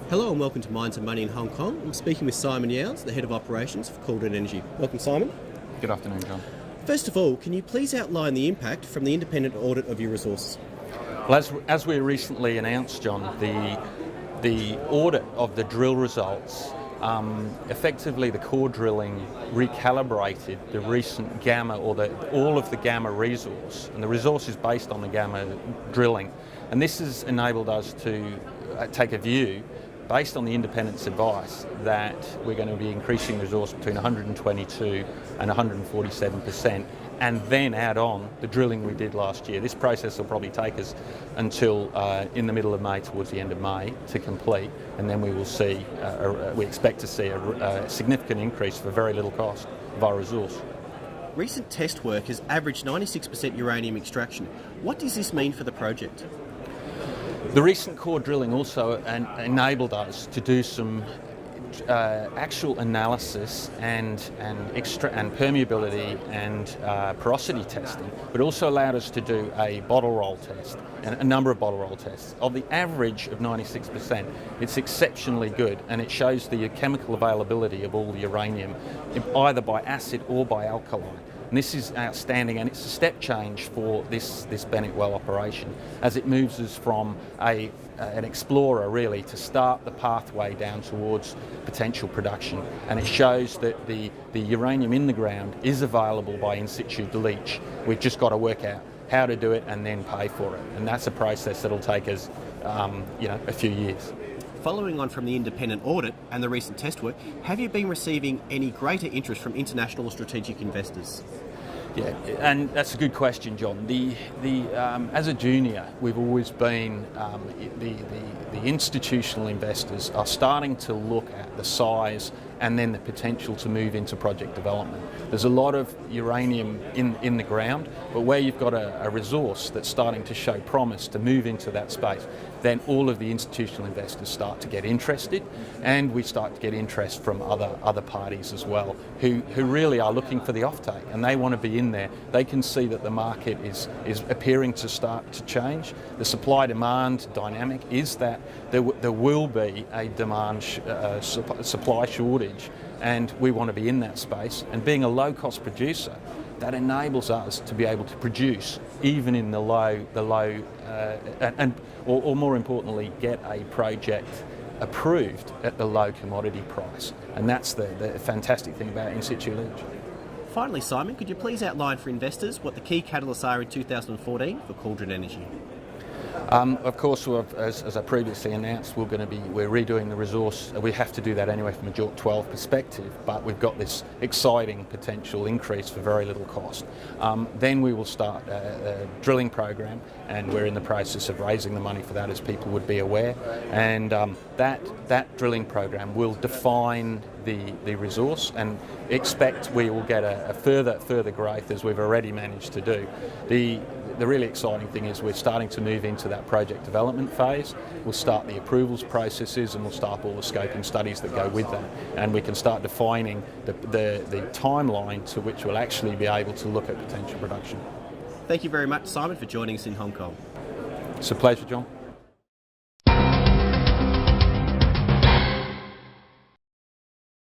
Hello and welcome to Mines and Money in Hong Kong. I'm speaking with Simon Youds, the Head of Operations for Cauldron Energy. Welcome, Simon. Good afternoon, John. First of all, can you please outline the impact from the independent audit of your resources? Well, as we recently announced, John, the audit of the drill results, effectively the core drilling recalibrated the recent gamma all of the gamma resource, and the resource is based on the gamma drilling, and this has enabled us to take a view based on the independent's advice that we're going to be increasing resource between 122 and 147%, and then add on the drilling we did last year. This process will probably take us until in the middle of May, towards the end of May, to complete, and then we will see, we expect to see a significant increase for very little cost of our resource. Recent test work has averaged 96% uranium extraction. What does this mean for the project? The recent core drilling also enabled us to do some actual analysis and permeability and porosity testing, but also allowed us to do a bottle roll test and a number of bottle roll tests. Of the average of 96%, it's exceptionally good, and it shows the chemical availability of all the uranium, either by acid or by alkaline. And this is outstanding, and it's a step change for this Bennett well operation, as it moves us from an explorer really to start the pathway down towards potential production. And it shows that the uranium in the ground is available by in situ leach. We've just got to work out how to do it and then pay for it. And that's a process that'll take us a few years. Following on from the independent audit and the recent test work, have you been receiving any greater interest from international or strategic investors? Yeah, and that's a good question, John. As a junior, we've always been the institutional investors are starting to look at the size and then the potential to move into project development. There's a lot of uranium in the ground, but where you've got a resource that's starting to show promise to move into that space, then all of the institutional investors start to get interested, and we start to get interest from other parties as well, who really are looking for the offtake, and they want to be in there. They can see that the market is appearing to start to change. The supply-demand dynamic is that there will be a demand supply shortage, and we want to be in that space. And being a low-cost producer, that enables us to be able to produce even in the low, or more importantly, get a project approved at the low commodity price. And that's the fantastic thing about in situ leach. Finally, Simon, could you please outline for investors what the key catalysts are in 2014 for Cauldron Energy? Of course, as I previously announced, we're redoing the resource. We have to do that anyway from a JORC 12 perspective, but we've got this exciting potential increase for very little cost. Then we will start a drilling program, and we're in the process of raising the money for that, as people would be aware. And that drilling program will define the resource, and expect we will get a further growth, as we've already managed to do. The really exciting thing is we're starting to move into that project development phase. We'll start the approvals processes, and we'll start all the scoping studies that go with that, and we can start defining the timeline to which we'll actually be able to look at potential production. Thank you very much, Simon, for joining us in Hong Kong. It's a pleasure, John.